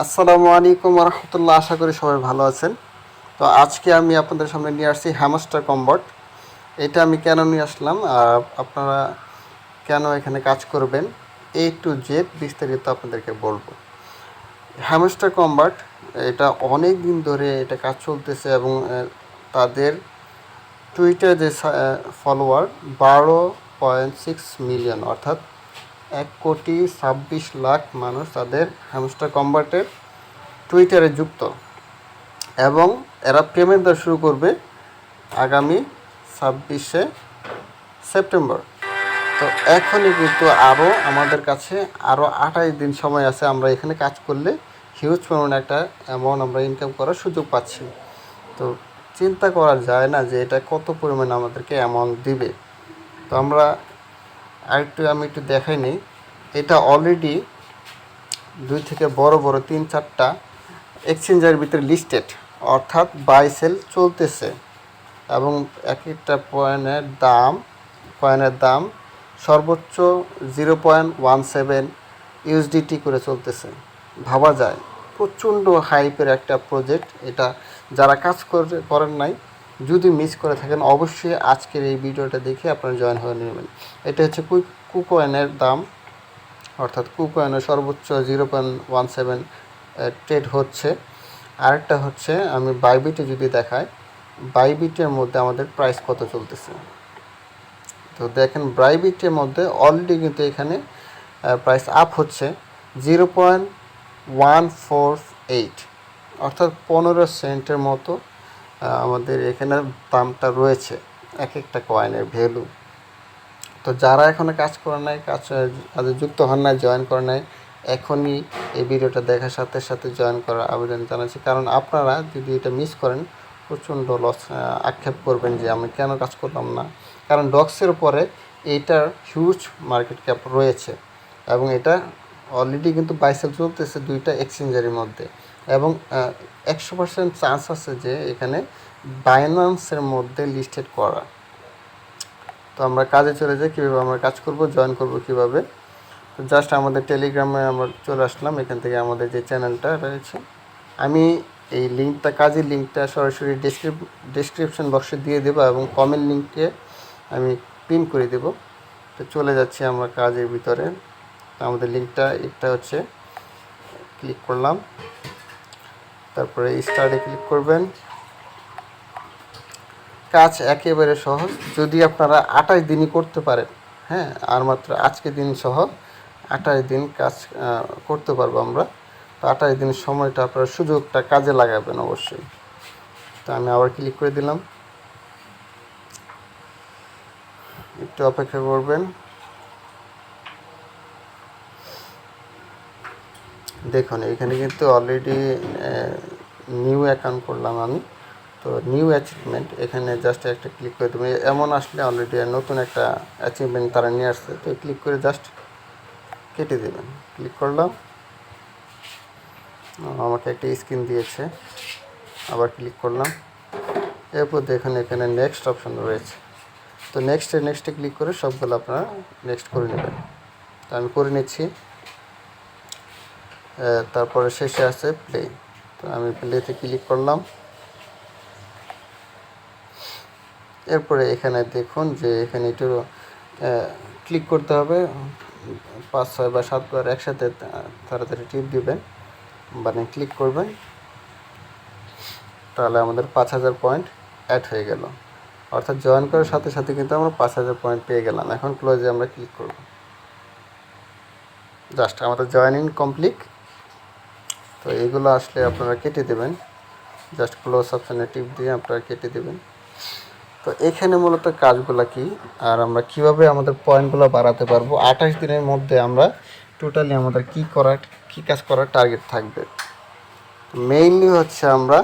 আসসালামু আলাইকুম রহমতুল্লাহ। আশা করি সবাই ভালো আছেন। তো আজকে আমি আপনাদের সামনে নিয়ে আসছি হ্যামস্টার কম্বট। এটা আমি কেন নিয়ে আসলাম আর আপনারা কেন এখানে কাজ করবেন, A to Z বিস্তারিত আপনাদেরকে বলবো। হ্যামস্টার কম্বট এটা অনেক দিন ধরে এটা কাজ চলতেছে এবং তাদের টুইটার যে ফলোয়ার 12.6 মিলিয়ন, অর্থাৎ 1,26,00,000 মানুষ তাদের হ্যামস্টার কম্বটের টুইটারে যুক্ত এবং এরা পেমেন্ট দেওয়া শুরু করবে আগামী 26শে সেপ্টেম্বর। তো এখনই কিন্তু আরও আমাদের কাছে আরও 28 দিন সময় আছে। আমরা এখানে কাজ করলে হিউজ পরিমাণে একটা অ্যামাউন্ট আমরা ইনকাম করার সুযোগ পাচ্ছি। তো চিন্তা করা যায় না যে এটা কত পরিমাণে আমাদেরকে অ্যামাউন্ট দিবে। তো আমি একটু দেখাই নিই। এটা অলরেডি 2 থেকে বড় 3-4টা এক্সচেঞ্জের ভিতরে লিস্টেড, অর্থাৎ বাই সেল চলতেছে এবং এক একটা কয়েনের দাম সর্বোচ্চ 0.17 USDT করে চলতেছে। ভাবা যায় প্রচণ্ড হাইপের একটা প্রজেক্ট এটা। যারা কাজ করেন নাই, যদি মিস করে থাকেন অবশ্যই আজকের এই ভিডিওটা দেখে আপনারা জয়েন হয়ে নেবেন। এটা হচ্ছে কুকয়েনের দাম, অর্থাৎ কুকয়েনের সর্বোচ্চ 0.17 ট্রেড হচ্ছে। আরেকটা হচ্ছে আমি বাইবিটে যদি দেখাই, বাইবিটের মধ্যে আমাদের প্রাইস কত চলতেছে। তো দেখেন বাইবিটের মধ্যে অলরেডি কিন্তু এখানে প্রাইস আপ হচ্ছে 0.148, অর্থাৎ 15 সেন্টের মতো আমাদের এখানে দামটা রয়েছে এক একটা কয়েনের ভ্যালু। তো যারা এখনও কাজ করে নাই, কাজে যুক্ত হন নাই, জয়েন করে নাই, এখনই এই ভিডিওটা দেখার সাথে সাথে জয়েন করার আবেদন জানাচ্ছি। কারণ আপনারা যদি এটা মিস করেন প্রচণ্ড লস আক্ষেপ করবেন যে আমি কেন কাজ করলাম না। কারণ ডক্সের পরে এইটার হিউজ মার্কেট ক্যাপ রয়েছে এবং এটা অলরেডি কিন্তু বাইসেল চলতেছে 2টা এক্সচেঞ্জের মধ্যে এবং 100% চান্স আছে যে এখানে বাইন্যান্সের মধ্যে লিস্টেড করা। তো আমরা কাজে চলে যাই। কীভাবে আমরা কাজ করব, জয়েন করব কীভাবে। তো জাস্ট আমাদের টেলিগ্রামে আমরা চলে আসলাম। এখান থেকে আমাদের যে চ্যানেলটা রয়েছে, আমি এই লিঙ্কটা, কাজের লিঙ্কটা সরাসরি ডেসক্রিপশন বক্সে দিয়ে দেবো এবং কমেন্ট লিঙ্কে আমি পিন করে দেব। তো চলে যাচ্ছি আমরা কাজের ভিতরে। তো আমাদের লিঙ্কটা এটা হচ্ছে, ক্লিক করলাম, তারপরে স্টার্টে ক্লিক করবেন। কাজ একেবারে সহজ, যদি আপনারা 28 দিনই করতে পারেন। হ্যাঁ, আর মাত্র আজকে দিন সহ 28 দিন কাজ করতে পারবো আমরা। তো 28 দিনের সময়টা আপনারা সুযোগটা কাজে লাগাবেন অবশ্যই। তো আমি আবার ক্লিক করে দিলাম, একটু অপেক্ষা করবেন। দেখুন এখানে কিন্তু অলরেডি নিউ অ্যাকাউন্ট করলাম আমি। তো নিউ অ্যাচিভমেন্ট, এখানে জাস্ট একটা ক্লিক করে দেবেন। এমন আসলে অলরেডি নতুন একটা অ্যাচিভমেন্ট তারা নিয়ে আসছে। তো ক্লিক করে জাস্ট কেটে দেবেন। ক্লিক করলাম, আমাকে একটা স্ক্রিন দিয়েছে, আবার ক্লিক করলাম। এরপর দেখুন এখানে নেক্সট অপশন রয়েছে। তো নেক্সটে ক্লিক করে সবগুলো আপনারা নেক্সট করে নেবেন। তো আমি করে নিচ্ছি। তারপরে শেষে আছে প্লে। তো আমি প্লেতে ক্লিক করলাম। এরপরে এখানে দেখুন যে এখানে একটু ক্লিক করতে হবে, 5, 6 বা 7 বার একসাথে তাড়াতাড়ি টিপ দিবেন, মানে ক্লিক করবেন। তাহলে আমাদের 5,000 পয়েন্ট অ্যাড হয়ে গেল, অর্থাৎ জয়েন করার সাথে সাথে কিন্তু আমরা 5,000 পয়েন্ট পেয়ে গেলাম। এখন ক্লোজে আমরা ক্লিক করব। জাস্ট আমাদের জয়েনিং কমপ্লিট। তো এগুলো আসলে আপনারা কেটে দেবেন, জাস্ট ক্লোজ অপশানে টিপ দিয়ে আপনারা কেটে দেবেন। তো এখানে মূলত কাজগুলো কি আর আমরা কিভাবে আমাদের পয়েন্টগুলো বাড়াতে পারবো, 28 দিনের মধ্যে আমরা টোটালি আমাদের কী কাজ করার টার্গেট থাকবে। মেইনলি হচ্ছে আমরা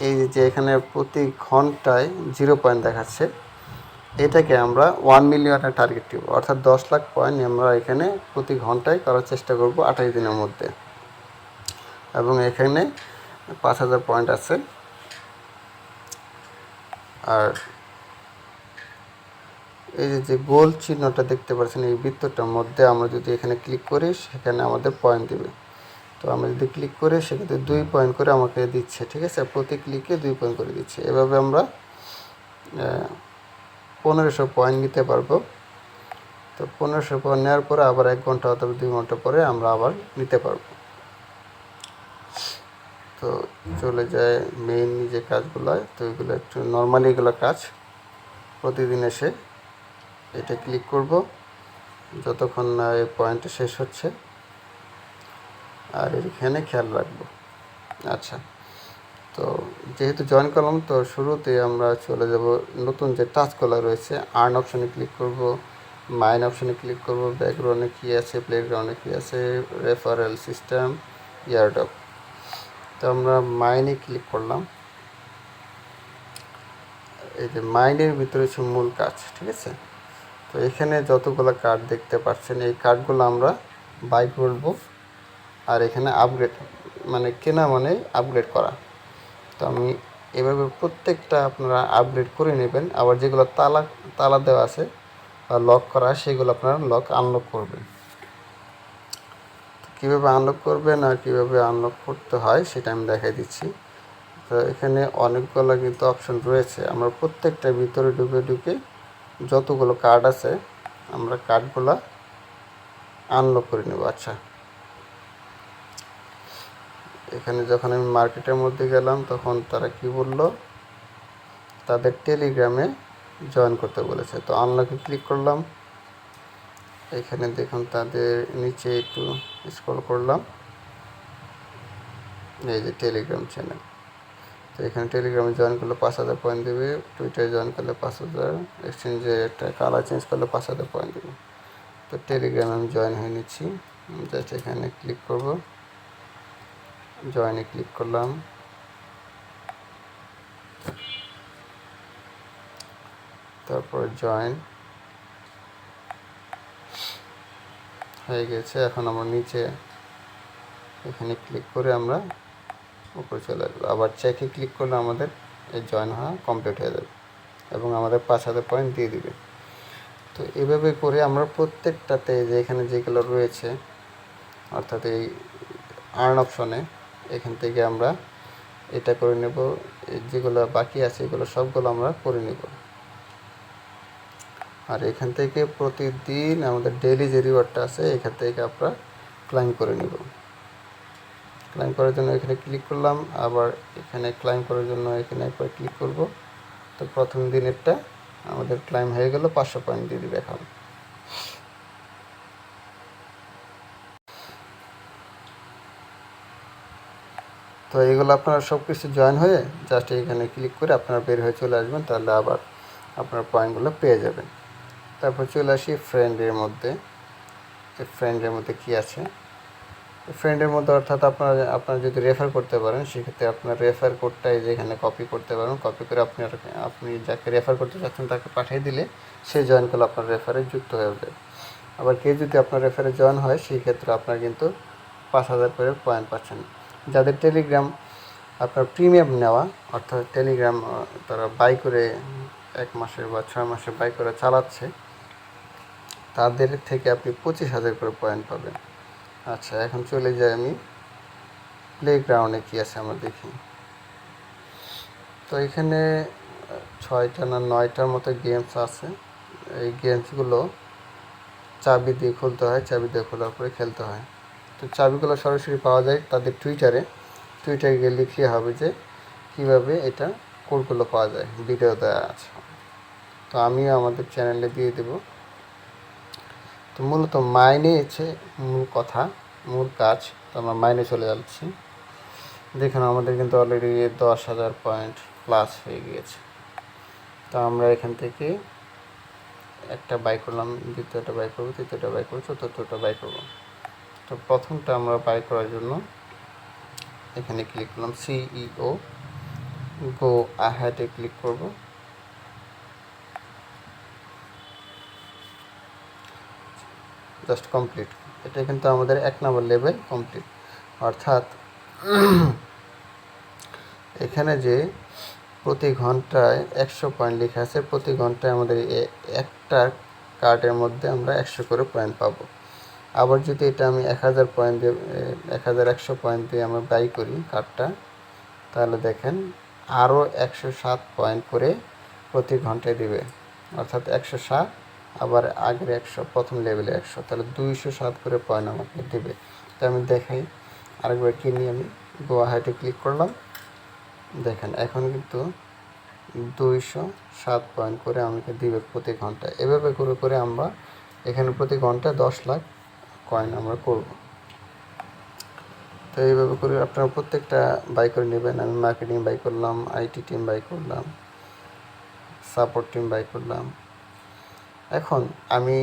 এই যে এখানে প্রতি ঘন্টায় 0 পয়েন্ট দেখাচ্ছে, এটাকে আমরা 1 মিলিয়নের টার্গেট দিব, অর্থাৎ 10 লাখ পয়েন্ট আমরা এখানে প্রতি ঘন্টায় করার চেষ্টা করব 28 দিনের মধ্যে। এবং এখানে 5,000 পয়েন্ট আছে। আর এই যে গোল চিহ্নটা দেখতে পাচ্ছেন এই বৃত্তটার মধ্যে আমরা যদি এখানে ক্লিক করি, সেখানে আমাদের পয়েন্ট দেবে। তো আমরা যদি ক্লিক করে সেক্ষেত্রে 2 পয়েন্ট করে আমাকে দিচ্ছে, ঠিক আছে, প্রতি ক্লিকে 2 পয়েন্ট করে দিচ্ছে। এভাবে আমরা 1500 পয়েন্ট নিতে পারবো। তো 1500 পয়েন্ট নেওয়ার পরে আবার 1 ঘন্টা অথবা 2 ঘন্টা পরে আমরা আবার নিতে পারবো। তো চলে যায় মেইন যে কাজগুলো, তো এগুলো একটু নর্মালি এগুলো কাজ প্রতিদিন এসে এটা ক্লিক করব যতক্ষণ না এই পয়েন্টটা শেষ হচ্ছে, আর এখানে খেয়াল রাখবো। আচ্ছা, তো যেহেতু জয়েন করলাম, তো শুরুতে আমরা চলে যাব নতুন যে টাস্কগুলো রয়েছে, আর্ন অপশানে ক্লিক করব, মাইন অপশানে ক্লিক করব, ব্যাকগ্রাউন্ডে কী আছে, প্লেগ্রাউন্ডে কী আছে, রেফারেল সিস্টেম, ইয়ারডপ। তো আমরা মাইনে ক্লিক করলাম। এই যে মাইনের ভিতরে হচ্ছে মূল কাজ, ঠিক আছে। তো এখানে যতগুলো কার্ড দেখতে পাচ্ছেন এই কার্ডগুলো আমরা বাই করব, আর এখানে আপগ্রেড মানে কেনা মানে আপগ্রেড করা। তো আমি এভাবে প্রত্যেকটা আপনারা আপগ্রেড করে নেবেন। আবার যেগুলো তালা তালা দেওয়া আছে বা লক করা, সেগুলো আপনারা লক আনলক করবেন। তো কীভাবে আনলক করবেন আর কীভাবে আনলক করতে হয় সেটা আমি দেখাই দিচ্ছি। তো এখানে অনেকগুলো কিন্তু অপশন রয়েছে, আমরা প্রত্যেকটা ভিতরে ঢুকে ঢুকে যতগুলো কার্ড আছে আমরা কার্ডগুলো আনলক করে নেব। আচ্ছা, এখানে যখন আমি মার্কেটের মধ্যে গেলাম তখন তারা কি বলল, তাদের টেলিগ্রামে জয়েন করতে বলেছে। তো আনলকে ক্লিক করলাম। এখানে দেখুন তাদের নিচে একটু স্ক্রল করলাম, এই যে টেলিগ্রাম চ্যানেল। তো এখানে টেলিগ্রামে জয়েন করলে 5000 পয়েন্ট দেবে, টুইটারে জয়েন করলে 5000, এক্সচেঞ্জে একটা কালার চেঞ্জ করলে 5000 পয়েন্ট দেবে। তো টেলিগ্রামে আমি জয়েন হয়ে নিচ্ছি, জাস্ট এখানে ক্লিক করব, জয়েনে ক্লিক করলাম। তারপর জয়েন হয়ে গেছে। এখন আমরা নিচে এখানে ক্লিক করে আমরা উপরে চলে আসবো। আবার চেকে ক্লিক করলে আমাদের এই জয়েন হওয়া কমপ্লিট হয়ে যাবে এবং আমাদের 5000 পয়েন্ট দিয়ে দিবে। তো এভাবে করে আমরা প্রত্যেকটাতে যে এখানে যেগুলো রয়েছে, অর্থাৎ এই আর্ন অপশনে, এখান থেকে আমরা এটা করে নেব, যেগুলো বাকি আছে এগুলো সবগুলো আমরা করে নেব। আর এখান থেকে প্রতিদিন আমাদের ডেইলি যে রিওয়ার্ডটা আছে এখান থেকে আমরা ক্লাইম করে নেব। ক্লাইম করার জন্য এখানে ক্লিক করলাম, আবার এখানে ক্লাইম করার জন্য এখানে একবার ক্লিক করব। তো প্রথম দিনেরটা আমাদের ক্লাইম হয়ে গেল, 500 পয়েন্ট দিয়ে দিবে এখন। তো এইগুলো আপনারা সব কিছু জয়েন হয়ে জাস্ট এখানে ক্লিক করে আপনারা বের হয়ে চলে আসবেন, তাহলে আবার আপনার পয়েন্টগুলো পেয়ে যাবেন। তারপর চলে আসি ফ্রেন্ডের মধ্যে। ফ্রেন্ডের মধ্যে কি আছে, ফ্রেন্ডের মধ্যে অর্থাৎ আপনারা যদি রেফার করতে পারেন সেক্ষেত্রে আপনার রেফার কোডটা এই যে এখানে কপি করতে পারেন। কপি করে আপনি যাকে রেফার করতে চাচ্ছেন তাকে পাঠিয়ে দিলে সে জয়েন করলে আপনার রেফারে যুক্ত হয়ে যাবে। আবার কেউ যদি আপনার রেফারে জয়েন হয় সেই ক্ষেত্রে আপনার কিন্তু 5000 করে পয়েন্ট পাচ্ছেন। যাদের টেলিগ্রাম আপনার প্রিমিয়াম নেওয়া, অর্থাৎ টেলিগ্রাম তারা বাই করে 1 মাসের বা 6 মাসের বাই করে চালাচ্ছে, তাদের থেকে আপনি 25000 করে পয়েন্ট পাবেন। আচ্ছা, এখন চলে যাই আমি প্লেগ্রাউন্ডে কী আছে আমরা দেখি। তো এখানে 6টা না 9টার মতো গেমস আছে। এই গেমসগুলো চাবি দিয়ে খুলতে হয়, চাবি দিয়ে খোলার পরে খেলতে হয়। তো চাবিগুলো সরাসরি পাওয়া যায় তাদের টুইটারে গিয়ে লিখে হবে যে কীভাবে এটা কোডগুলো পাওয়া যায়, ভিডিও দেওয়া আছে। তো আমিও আমাদের চ্যানেলে দিয়ে দেব। তো মূলত মাইনে হচ্ছে মূল কথা, মূল কাজ। তো আমরা মাইনে চলে যাচ্ছি। দেখুন আমাদের কিন্তু অলরেডি 10,000 পয়েন্ট প্লাস হয়ে গিয়েছে। তো আমরা এখান থেকে একটা বাই করলাম, দ্বিতীয়টা বাই করবো, তৃতীয়টা বাই করবো, চতুর্থটা বাই করবো। তো প্রথমটা আমরা বাই করার জন্য এখানে ক্লিক করলাম, সিইও গো আহেডে ক্লিক করব। Just complete. এটা কিন্তু আমাদের 1 নম্বর লেভেল কমপ্লিট। অর্থাৎ এখানে যে প্রতি ঘন্টায় 100 পয়েন্ট লেখা আছে, প্রতি ঘন্টায় আমাদের একটা কার্ডের মধ্যে আমরা 100 করে পয়েন্ট পাবো। আবার যদি এটা আমি 1000 পয়েন্ট দিয়ে 1100 পয়েন্ট দিয়ে আমরা বাই করি কার্ডটা, তাহলে দেখেন আরও 107 পয়েন্ট করে প্রতি ঘন্টায় দিবে, অর্থাৎ 107 আবার আগের 100 প্রথম লেভেলে 100, তাহলে 207 করে পয়েন্ট আমাকে দেবে। তো আমি দেখাই, আরেকবার কিনি, আমি গুয়াহাটি ক্লিক করলাম, দেখেন এখন কিন্তু 207 পয়েন্ট করে আমাকে দিবে প্রতি ঘন্টায়। এভাবে করে করে আমরা এখানে প্রতি ঘন্টায় 10 লাখ কয়েন আমরা করব। তো এইভাবে করে আপনারা প্রত্যেকটা বাই করে নেবেন। আমি মার্কেটিং বাই করলাম, আইটি টিম বাই করলাম, সাপোর্ট টিম বাই করলাম। এখন আমি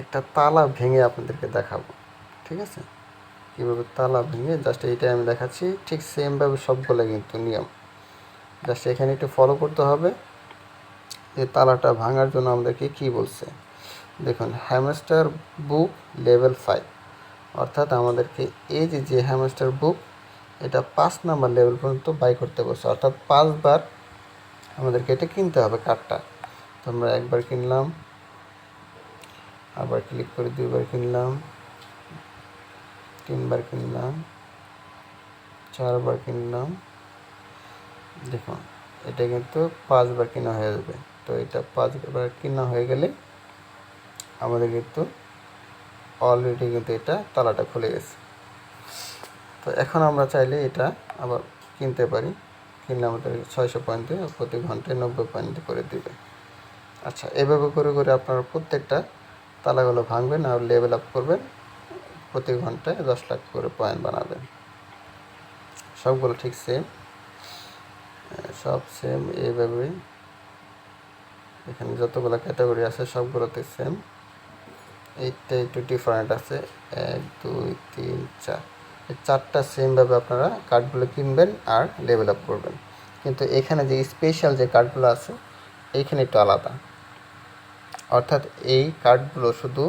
একটা তালা ভেঙে আপনাদেরকে দেখাবো, ঠিক আছে? কীভাবে তালা ভেঙে, জাস্ট এইটাই আমি দেখাচ্ছি, ঠিক সেমভাবে সবগুলো কিন্তু নিয়ম। জাস্ট এখানে একটু ফলো করতে হবে। এই তালাটা ভাঙার জন্য আমাদেরকে কী বলছে দেখুন, হ্যামস্টার বুক লেভেল 5, অর্থাৎ আমাদেরকে এই যে হ্যামস্টার বুক, এটা 5 নাম্বার লেভেল পর্যন্ত বাই করতে বলছে, অর্থাৎ 5 বার আমাদেরকে এটা কিনতে হবে কার্ডটা। তো আমরা একবার কিনলাম, আবার ক্লিক করে 2 বার কিনলাম, 3 বার কিনলাম, 4 বার কিনলাম। দেখুন এটা কিন্তু 5 বার কেনা হয়ে যাবে। তো এটা 5 বার কেনা হয়ে গেলে আমাদের কিন্তু অলরেডি কিন্তু এটা তালাটা খুলে গেছে। তো এখন আমরা চাইলে এটা আবার কিনতে পারি, কিনলে আমাদের 600 পয়েন্ট দিয়ে প্রতি ঘন্টায় 90 পয়েন্ট করে দিবে। আচ্ছা, এভাবে করে করে আপনারা প্রত্যেকটা তালাগুলো ভাঙবেন আর লেভেল আপ করবেন, প্রতি ঘন্টায় 10 লাখ করে পয়েন্ট বানাবেন। সবগুলো ঠিক সেম, সব সেম এইভাবেই। এখানে যতগুলো ক্যাটাগরি আছে সবগুলোতে সেম, এইটা একটু ডিফারেন্ট আছে, 1 2 3 4, এই 4টা সেমভাবে আপনারা কার্ডগুলো কিনবেন আর লেভেল আপ করবেন। কিন্তু এখানে যে স্পেশাল যে কার্ডগুলো আছে এইখানে একটু আলাদা, অর্থাৎ এই কার্ডগুলো শুধু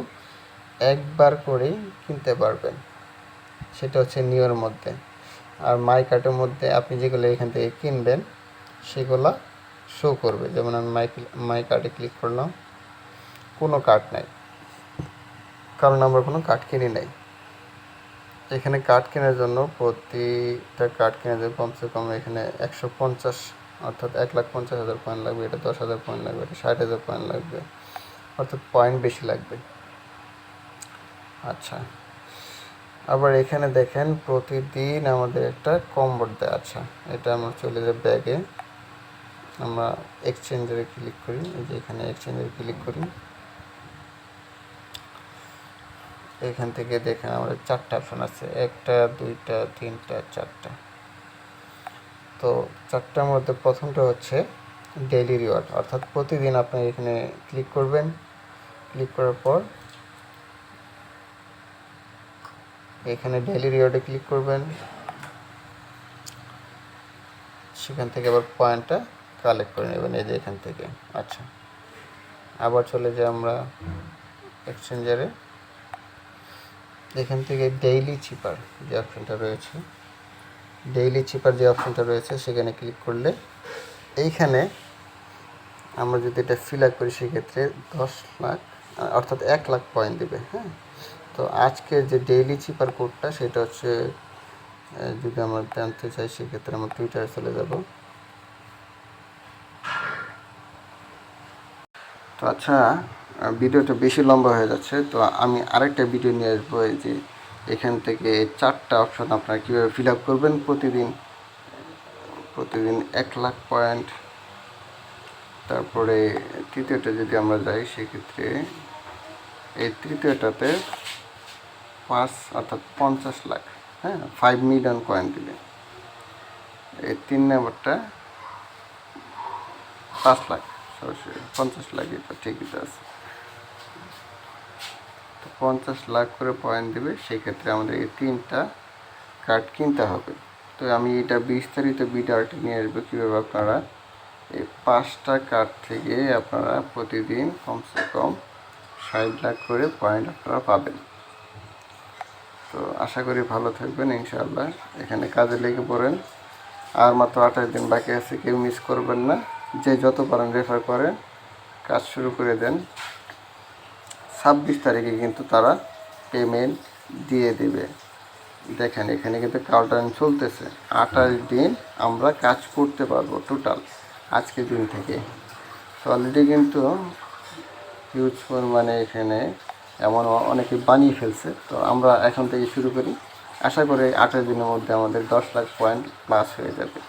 একবার করেই কিনতে পারবেন, সেটা হচ্ছে নিউর মধ্যে। আর মাই কার্ডের মধ্যে আপনি যেগুলো এখান থেকে কিনবেন সেগুলো শো করবে। যেমন আমি মাই কার্ডে ক্লিক করলাম, কোনো কার্ড নাই, কারণ আমরা কোনো কার্ড কিনি নাই। এখানে কার্ড কেনার জন্য প্রতিটা কার্ড কেনার জন্য কমসে কম এখানে 150, অর্থাৎ 1,50,000 পয়েন্ট লাগবে, এটা 10,000 পয়েন্ট লাগবে, এটা 60,000 পয়েন্ট লাগবে, অর্থাৎ পয়েন্ট বেশি লাগবে। আচ্ছা, আবার এখানে দেখেন প্রতিদিন আমাদের একটা কম্বোর দেয়। আচ্ছা, এটা আমরা চলে যাই ব্যাগে, আমরা এক্সচেঞ্জারে ক্লিক করি, এই যে এখানে এক্সচেঞ্জারে ক্লিক করি, এখান থেকে দেখেন আমাদের 4টা অপশন আছে, 1টা 2টা 3টা 4টা। তো 4টার মধ্যে প্রথমটা হচ্ছে ডেইলি রিওয়ার্ড, অর্থাৎ প্রতিদিন আপনি এখানে ক্লিক করবেন, ক্লিক করার পর এখানে ডেইলি রিওয়ার্ডে ক্লিক করবেন, সেখান থেকে আবার পয়েন্টটা কালেক্ট করে নেবেন এই যে এখান থেকে। আচ্ছা, আবার চলে যাই আমরা এক্সচেঞ্জারে, এখান থেকে ডেইলি চিপার যে অপশনটা রয়েছে, ডেইলি চিপার যে অপশনটা রয়েছে সেখানে ক্লিক করলে এইখানে আমরা যদি এটা ফিল আপ করি সেক্ষেত্রে 10 লাখ, অর্থাৎ 1 লাখ পয়েন্ট দেবে। হ্যাঁ, তো আজকের যে ডেইলি চিপার কোডটা সেটা হচ্ছে, যদি আমরা জানতে চাই সেক্ষেত্রে আমরা টুইটারে চলে যাব। তো আচ্ছা, ভিডিওটা বেশি লম্বা হয়ে যাচ্ছে, তো আমি আরেকটা ভিডিও নিয়ে আসবো। এই যে এখান থেকে 4টা অপশন আপনারা কীভাবে ফিল আপ করবেন প্রতিদিন 1 লাখ পয়েন্ট। তারপরে তৃতীয়টা যদি আমরা যাই সেক্ষেত্রে এই তৃতীয়টাতে 5 অর্থাৎ 50 লাখ, হ্যাঁ 5 মিলিয়ন কয়েন দিলে। এই 3 নম্বরটা 5 লাখ, সরাসরি 50 লাখ, এটা ঠিকই তো আছে। তো 50 লাখ করে পয়েন্ট দেবে, সেক্ষেত্রে আমাদের এই 3টা কার্ড কিনতে হবে। তো আমি এটা বিস্তারিত ভিডিওটা নিয়ে আসবো কীভাবে আপনারা এই 5টা কার্ড থেকে আপনারা প্রতিদিন কমসে কম 60 লাখ করে পয়েন্ট আপনারা পাবেন। তো আশা করি ভালো থাকবেন ইনশাআল্লাহ, এখানে কাজে লেগে পড়েন। আর মাত্র 28 দিন বাকি আছে, কেউ মিস করবেন না, যে যত পারেন রেফার করেন, কাজ শুরু করে দেন। 26 তারিখে কিন্তু তারা পেমেন্ট দিয়ে দিবে। দেখেন এখানে কিন্তু কাউন্টডাউন চলতেছে, 28 দিন আমরা কাজ করতে পারবো টোটাল আজকের দিন থেকে। তো অলরেডি কিন্তু হিউজ পরিমাণে এখানে এমন অনেকে বানিয়ে ফেলছে। তো আমরা এখন থেকে শুরু করি, আশা করি 28 দিনের মধ্যে আমাদের 10 লাখ পয়েন্ট প্লাস হয়ে যাবে।